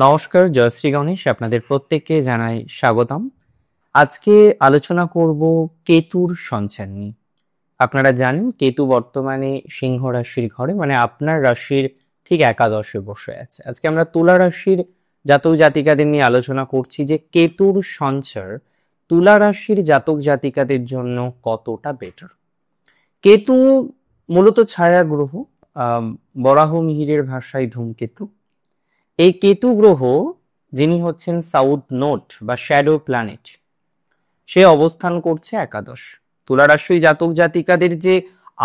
নমস্কার, জয়শ্রী গণেশ আপনাদের প্রত্যেককে জানাই স্বাগতম। আজকে আলোচনা করব কেতুর সঞ্চার নিয়ে। আপনারা জানেন কেতু বর্তমানে সিংহ রাশির ঘরে, মানে আপনার রাশির ঠিক একাদশে বসে আছে। আজকে আমরা তুলা রাশির জাতক জাতিকাদের নিয়ে আলোচনা করছি যে কেতুর সঞ্চার তুলা রাশির জাতক জাতিকাদের জন্য কতটা বেটার। কেতু মূলত ছায়া গ্রহ, বরাহ মিহিরের ভাষায় ধূমকেতু। এই কেতু গ্রহ, যিনি হচ্ছেন সাউথ নোড বা শ্যাডো প্ল্যানেট, সে অবস্থান করছে একাদশ। তুলা রাশি জাতক জাতিকাদের যে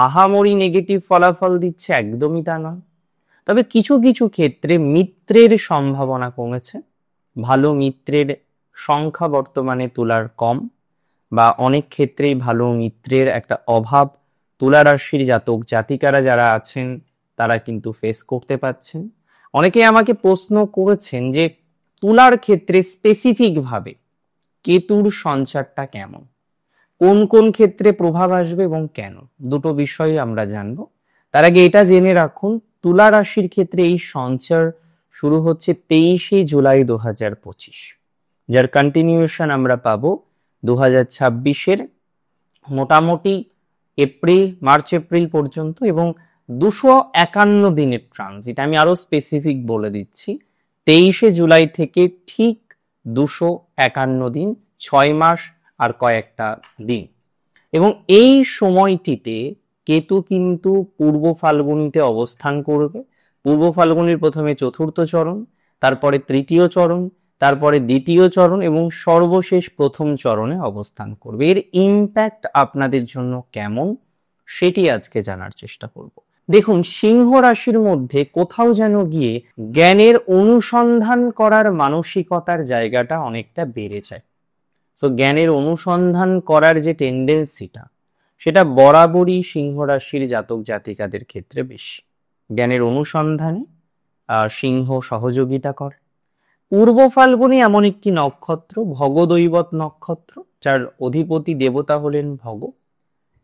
আহামরি নেগেটিভ ফলাফল দিচ্ছে একদমই তা নয়, তবে কিছু কিছু ক্ষেত্রে মিত্রের সম্ভাবনা কমেছে। ভালো মিত্রের সংখ্যা বর্তমানে তুলার কম, বা অনেক ক্ষেত্রেই ভালো মিত্রের একটা অভাব তুলা রাশির জাতক জাতিকারা যারা আছেন তারা কিন্তু ফেস করতে পাচ্ছেন। অনেকেই আমাকে প্রশ্ন করেছেন যে তুলার ক্ষেত্রে স্পেসিফিক ভাবে কেতুর সঞ্চারটা কেমন, কোন কোন ক্ষেত্রে প্রভাব আসবে এবং কেন, দুটো বিষয় আমরা জানবো। তার আগে এটা জেনে রাখুন, তুলা রাশির ক্ষেত্রে এই সঞ্চার শুরু হচ্ছে 23শে জুলাই 2025, যার কন্টিনিউশন আমরা পাবো 2026-এর মোটামুটি মার্চ এপ্রিল পর্যন্ত, এবং 251 দিনের ট্রানজিট। আমি আরো স্পেসিফিক বলে দিচ্ছি, 23শে জুলাই থেকে ঠিক 251 দিন, 6 মাস আর কয়েকটা দিন। এবং এই সময়টিতে কেতু কিন্তু পূর্ব ফাল্গুনিতে অবস্থান করবে। পূর্ব ফাল্গুনির প্রথমে চতুর্থ চরণ, তারপরে তৃতীয় চরণ, তারপরে দ্বিতীয় চরণ এবং সর্বশেষ প্রথম চরণে অবস্থান করবে। এর ইম্প্যাক্ট আপনাদের জন্য কেমন সেটি আজকে জানার চেষ্টা করব। দেখুন, সিংহ রাশির মধ্যে কোথাও যেন গিয়ে জ্ঞানের অনুসন্ধান করার মানসিকতার জায়গাটা অনেকটা বেড়ে যায়। সো জ্ঞানের অনুসন্ধান করার যে টেন্ডেন্সিটা, সেটা বরাবরই সিংহ রাশির জাতক জাতিকাদের ক্ষেত্রে বেশি। জ্ঞানের অনুসন্ধানে সিংহ সহযোগিতা করে। পূর্ব ফাল্গুনি এমন একটি নক্ষত্র, ভগদৈবত নক্ষত্র, যার অধিপতি দেবতা হলেন ভগ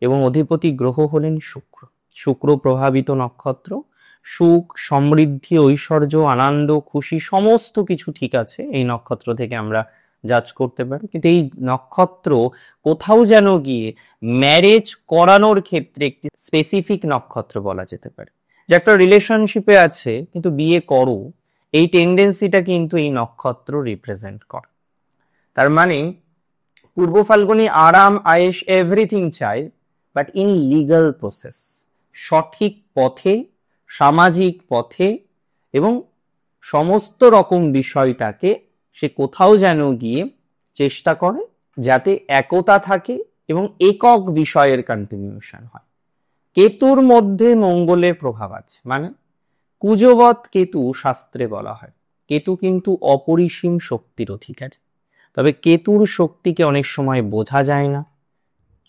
এবং অধিপতি গ্রহ হলেন শুক্র। শুক্র প্রভাবিত নক্ষত্র। সুখ, সমৃদ্ধি, ঐশ্বর্য, আনন্দ, খুশি সমস্ত কিছু ঠিক আছে এই নক্ষত্র থেকে আমরা জাজ করতে পারি। কিন্তু এই নক্ষত্র কোথাও যেন গিয়ে ম্যারেজ করানোর ক্ষেত্রে একটি স্পেসিফিক নক্ষত্র বলা যেতে পারে। যে একটা রিলেশনশিপে আছে কিন্তু বিয়ে করো, এই টেন্ডেন্সিটা কিন্তু এই নক্ষত্র রিপ্রেজেন্ট করে। তার মানে পূর্ব ফাল্গুনি আরাম, আয়েশ, এভরিথিং চায়, বাট ইন লিগাল প্রসেস, সঠিক পথে, সামাজিক পথে, এবং সমস্ত রকম বিষয়টাকে সে কোথাও যেন গিয়ে চেষ্টা করে যাতে একতা থাকে এবং একক বিষয়ের কন্টিনিউশন হয়। কেতুর মধ্যে মঙ্গলের প্রভাব আছে, মানে কুজবৎ কেতু শাস্ত্রে বলা হয়। কেতু কিন্তু অপরিসীম শক্তির অধিকারী, তবে কেতুর শক্তিকে অনেক সময় বোঝা যায় না,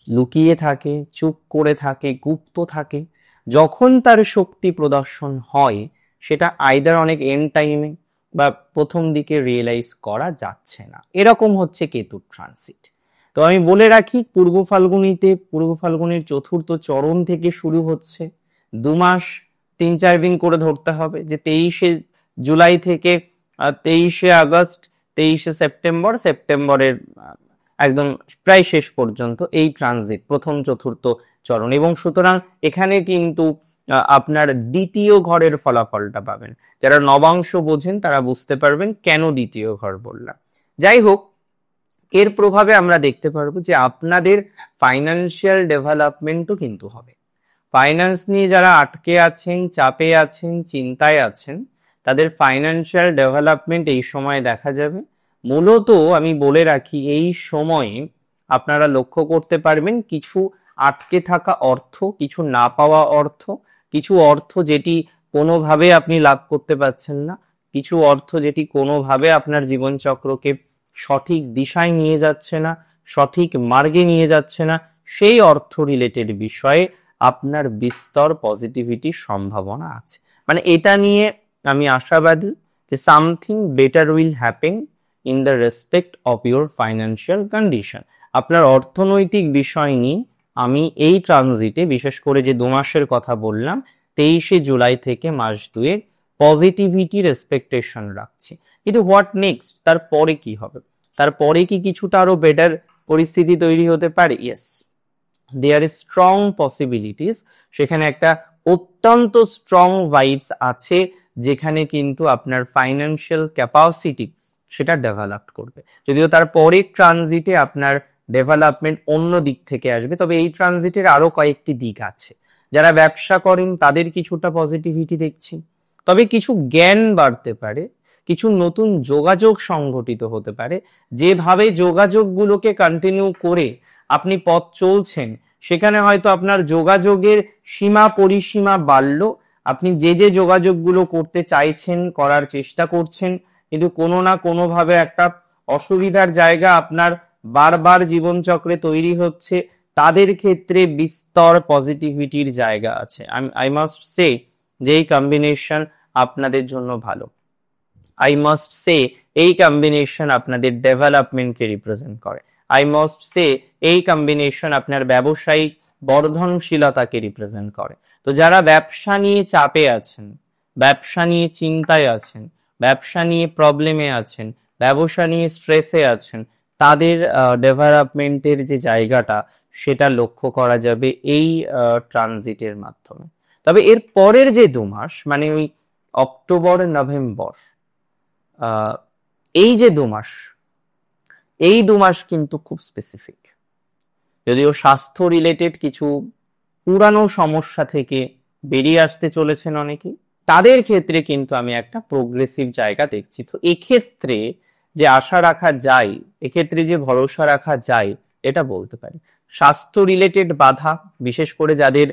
লুকিয়ে থাকে, চুপ করে থাকে, গুপ্ত থাকে। যখন তার শক্তি প্রদর্শন হয় সেটা আইদার অনেক এন্ড টাইমে বা প্রথম দিকে রিয়েলাইজ করা যাচ্ছে না। এরকম হচ্ছে কেতুর ট্রানজিট। তো আমি বলে রাখি, পূর্ব ফাল্গুনির চতুর্থ চরণ থেকে শুরু হচ্ছে, 2 মাস 3-4 দিন করে ধরতে হবে, যে 23শে জুলাই থেকে 23শে আগস্ট, 23শে সেপ্টেম্বরের একদম প্রায় শেষ পর্যন্ত এই ট্রানজিট, প্রথম চতুর্থ চরণ। এবং সুতরাং এখানে কিন্তু আপনার দ্বিতীয় ঘরের ফলাফলটা পাবেন। যারা নবাংশ বোঝেন তারা বুঝতে পারবেন কেন দ্বিতীয় ঘর বললাম। যাই হোক, এর প্রভাবে আমরা দেখতে পারবো যে আপনাদের ফাইন্যান্সিয়াল ডেভেলপমেন্টও কিন্তু হবে। ফাইন্যান্স নিয়ে যারা আটকে আছেন, চাপে আছেন, চিন্তায় আছেন, তাদের ফাইন্যান্সিয়াল ডেভেলপমেন্ট এই সময় দেখা যাবে। মূলত আমি বলে রাখি, এই সময়ে আপনারা লক্ষ্য করতে পারবেন কিছু আটকে থাকা অর্থ, কিছু না পাওয়া অর্থ, কিছু অর্থ যেটি কোনোভাবে আপনি লাভ করতে পারছেন না, কিছু অর্থ যেটি কোনোভাবে আপনার জীবনচক্রকে সঠিক দিশায় নিয়ে যাচ্ছে না, সঠিক মার্গে নিয়ে যাচ্ছে না, সেই অর্থ রিলেটেড বিষয়ে আপনার বিস্তর পজিটিভিটির সম্ভাবনা আছে। মানে এটা নিয়ে আমি আশাবাদী যে something better will happen in the respect of your financial condition. আপনার অর্থনৈতিক বিষয় নিয়ে আমি এই ট্রানজিটে, বিশেষ করে যে 2 মাসের কথা বললাম, 23শে জুলাই থেকে মাস 2 পজিটিভিটির এক্সপেকটেশন রাখছি। কিন্তু হোয়াট নেক্সট, তারপরে কি হবে? তারপরে কি কিছুটা আরো বেটার পরিস্থিতি তৈরি হতে পারে? Yes, there is strong possibilities. সেখানে একটা অত্যন্ত স্ট্রং ভাইবস আছে, যেখানে কিন্তু আপনার ফাইন্যান্সিয়াল ক্যাপাসিটি সেটা ডেভেলপ করবে। যদিও তার পরের ট্রানজিটে আপনার ডেভেলপমেন্ট অন্য দিক থেকে আসবে, তবে এই ট্রানজিটের আরো কয়েকটি দিক আছে। যারা ব্যবসা করেন তাদের কিছুটা পজিটিভিটি দেখছি, তবে কিছু জ্ঞান বাড়তে পারে, কিছু নতুন যোগাযোগ সংঘটিত হতে পারে। যেভাবে যোগাযোগগুলোকে কন্টিনিউ করে আপনি পথ চলছেন, সেখানে হয়তো আপনার যোগাযোগের সীমা পরিসীমা বাড়লো। আপনি যে যে যোগাযোগগুলো করতে চাইছেন, করার চেষ্টা করছেন, কিন্তু কোনো না কোনো ভাবে একটা অসুবিধার জায়গা আপনার বারবার জীবনচক্রে তৈরি হচ্ছে। তাদের ক্ষেত্রে বিস্তর পজিটিভিটির জায়গা আছে। আই মাস্ট সে যে এই কম্বিনেশন আপনাদের জন্য ভালো। আই মাস্ট সে এই কম্বিনেশন আপনাদের ডেভেলপমেন্টকে রিপ্রেজেন্ট করে। আই মাস্ট সে এই কম্বিনেশন আপনার ব্যবসায়িক বর্ধনশীলতাকে রিপ্রেজেন্ট করে। তো যারা ব্যবসা নিয়ে চাপে আছেন, ব্যবসা নিয়ে চিন্তায় আছেন, ব্যবসা নিয়ে প্রবলেমে আছেন, ব্যবসা নিয়ে স্ট্রেসে আছেন, তাদের ডেভেলপমেন্টের যে জায়গাটা সেটা লক্ষ্য করা যাবে এই ট্রানজিটের মাধ্যমে। তবে এর পরের যে 2 মাস, মানে ওই অক্টোবর নভেম্বর, এই যে 2 মাস, এই 2 মাস কিন্তু খুব স্পেসিফিক। যদিও স্বাস্থ্য রিলেটেড কিছু পুরানো সমস্যা থেকে বেরিয়ে আসতে চলেছেন অনেকেই, তাদের ক্ষেত্রে কিন্তু আমি একটা প্রোগ্রেসিভ জায়গা দেখছি। তো এক্ষেত্রে যে আশা রাখা যায়, এক্ষেত্রে যে ভরসা রাখা যায়, এটা বলতে পারি। স্বাস্থ্য রিলেটেড বাধা, বিশেষ করে যাদের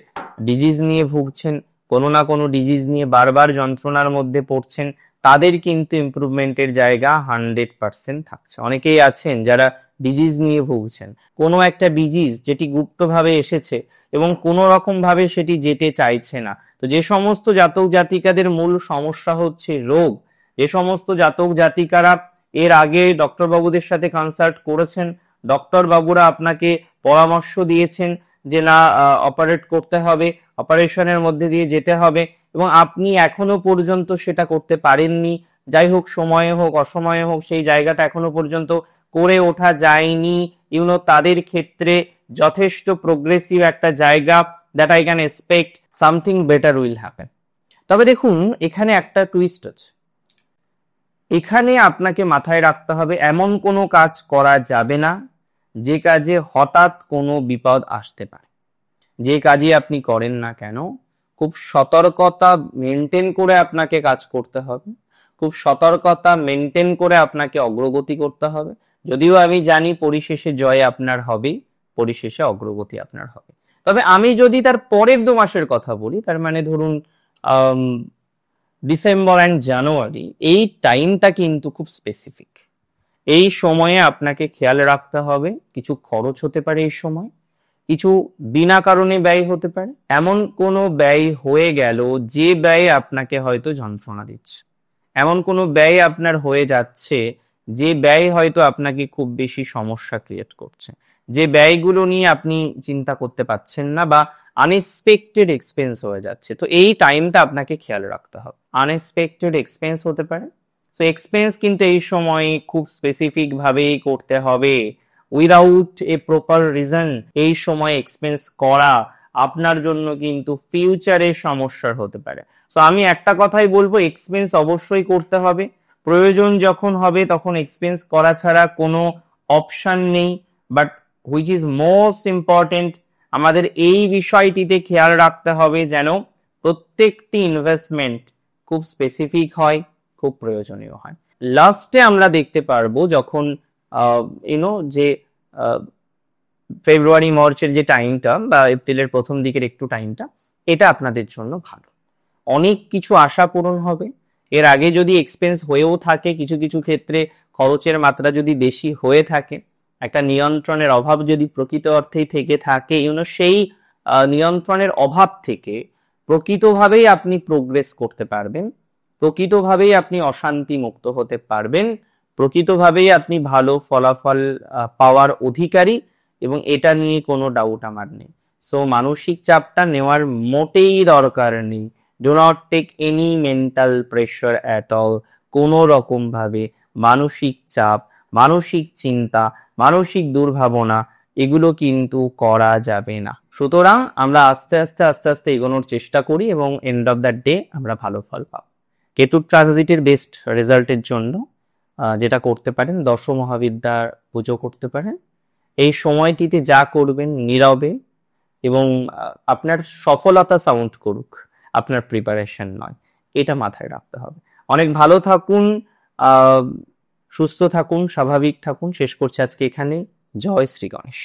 ডিজিজ নিয়ে ভুগছেন, কোনো না কোনো ডিজিজ নিয়ে বারবার যন্ত্রণার মধ্যে পড়ছেন, তাদের কিন্তু ইমপ্রুভমেন্টের জায়গা 100% থাকছে। অনেকেই আছেন যারা ডিজিজ নিয়ে ভুগছেন, কোনো একটা ডিজিজ যেটি গুপ্তভাবে এসেছে এবং কোনো রকম ভাবে সেটি যেতে চাইছে না। তো যে সমস্ত জাতক জাতিকাদের মূল সমস্যা হচ্ছে রোগ, যে সমস্ত জাতক জাতিকারা এর আগে ডক্টর বাবুদের সাথে কনসাল্ট করেছেন, ডক্টর বাবুরা আপনাকে পরামর্শ দিয়েছেন যে না অপারেট করতে হবে, অপারেশনের মধ্যে দিয়ে যেতে হবে, এবং আপনি এখনো পর্যন্ত সেটা করতে পারেননি, যাই হোক সময়ে হোক অসময়ে হোক সেই জায়গাটা এখনো পর্যন্ত করে ওঠা যায়নি, তাদের ক্ষেত্রে যথেষ্ট প্রোগ্রেসিভ একটা জায়গা, that I can expect something better will happen. তবে দেখুন, এখানে একটা টুইস্ট আছে। এখানে আপনাকে মাথায় রাখতে হবে এমন কোনো কাজ করা যাবে না যে কাজে হঠাৎ কোনো বিপদ আসতে পারে। যে কাজই আপনি করেন না কেন, খুব সতর্কতা মেনটেন করে আপনাকে কাজ করতে হবে, খুব সতর্কতা মেনটেন করে আপনাকে অগ্রগতি করতে হবে। যদিও আমি জানি পরিশেষে জয় আপনার হবে, পরিশেষে অগ্রগতি আপনার হবে। তবে আমি যদি তার পরের 2 মাসের কথা বলি, তার মানে ধরুন ডিসেম্বর অ্যান্ড জানুয়ারি, এই টাইমটা কিন্তু খুব স্পেসিফিক। এই সময়ে আপনাকে খেয়াল রাখতে হবে, কিছু খরচ হতে পারে এই সময়, কিছু বিনা কারণে ব্যয় হতে পারে। এমন কোনো ব্যয় হয়ে গেল যে ব্যয় আপনাকে হয়তো যন্ত্রণা দিচ্ছে, এমন কোনো ব্যয় আপনার হয়ে যাচ্ছে যে ব্যয় হয়তো আপনাকে খুব বেশি সমস্যা ক্রিয়েট করছে, যে ব্যয়গুলো নিয়ে আপনি চিন্তা করতে পারছেন না বা আনএক্সপেক্টেড এক্সপেন্স হয়ে যাচ্ছে। তো এই টাইমটা আপনাকে খেয়াল রাখতে হবে, আনএক্সপেক্টেড এক্সপেন্স হতে পারে। তো এক্সপেন্স কিন্তু এই সময় খুব স্পেসিফিক ভাবেই করতে হবে, উইদাউট এ প্রপার রিজন এই সময় এক্সপেন্স করা আপনার জন্য কিন্তু ফিউচারে সমস্যার হতে পারে। সো আমি একটা কথাই বলবো, এক্সপেন্স অবশ্যই করতে হবে, প্রয়োজন যখন হবে তখন এক্সপেন্স করা ছাড়া কোনো অপশন নেই। But which is most important, আমাদের এই বিষয়টিতে খেয়াল রাখতে হবে যেন প্রত্যেকটি ইনভেস্টমেন্ট খুব স্পেসিফিক হয়, খুব প্রয়োজনীয় হয়। লাস্টে আমরা দেখতে পারবো যখন যে ফেব্রুয়ারি মার্চের যে টাইমটা বা এপ্রিলের প্রথম দিকের একটু টাইমটা, এটা আপনাদের জন্য ভালো। অনেক কিছু আশা পূরণ হবে। এর আগে যদি এক্সপেন্স হয়েও থাকে, কিছু কিছু ক্ষেত্রে খরচের মাত্রা যদি বেশি হয়ে থাকে, একটা নিয়ন্ত্রণের অভাব যদি প্রকৃত অর্থেই থেকে থাকে, সেই নিয়ন্ত্রণের অভাব থেকে প্রকৃতভাবেই আপনি প্রোগ্রেস করতে পারবেন, প্রকৃতভাবেই আপনি অশান্তি মুক্ত হতে পারবেন, প্রকৃতভাবেই আপনি ভালো ফলাফল পাওয়ার অধিকারী, এবং এটা নিয়ে কোনো ডাউট আমার নেই। সো মানসিক চাপটা নেওয়ার মোটেই দরকার নেই। Do not take any mental pressure at all. কোনো রকম ভাবে মানসিক চাপ, মানসিক চিন্তা, মানসিক দুর্ভাবনা এগুলো কিন্তু করা যাবে না। সুতরাং আমরা আস্তে আস্তে এগোনোর চেষ্টা করি এবং এন্ড অফ দ্য ডে আমরা ভালো ফল পাবো। কেতুর ট্রানজিটের বেস্ট রেজাল্টের জন্য যেটা করতে পারেন, দশ মহাবিদ্যার পুজো করতে পারেন। এই সময়টিতে যা করবেন নীরবে এবং আপনার সফলতা সাউন্ড করুক, আপনার প্রিপারেশন নয়, এটা মাথায় রাখতে হবে। অনেক ভালো থাকুন, সুস্থ থাকুন, স্বাভাবিক থাকুন। শেষ করছি আজকে এখানে। জয় শ্রী গণেশ।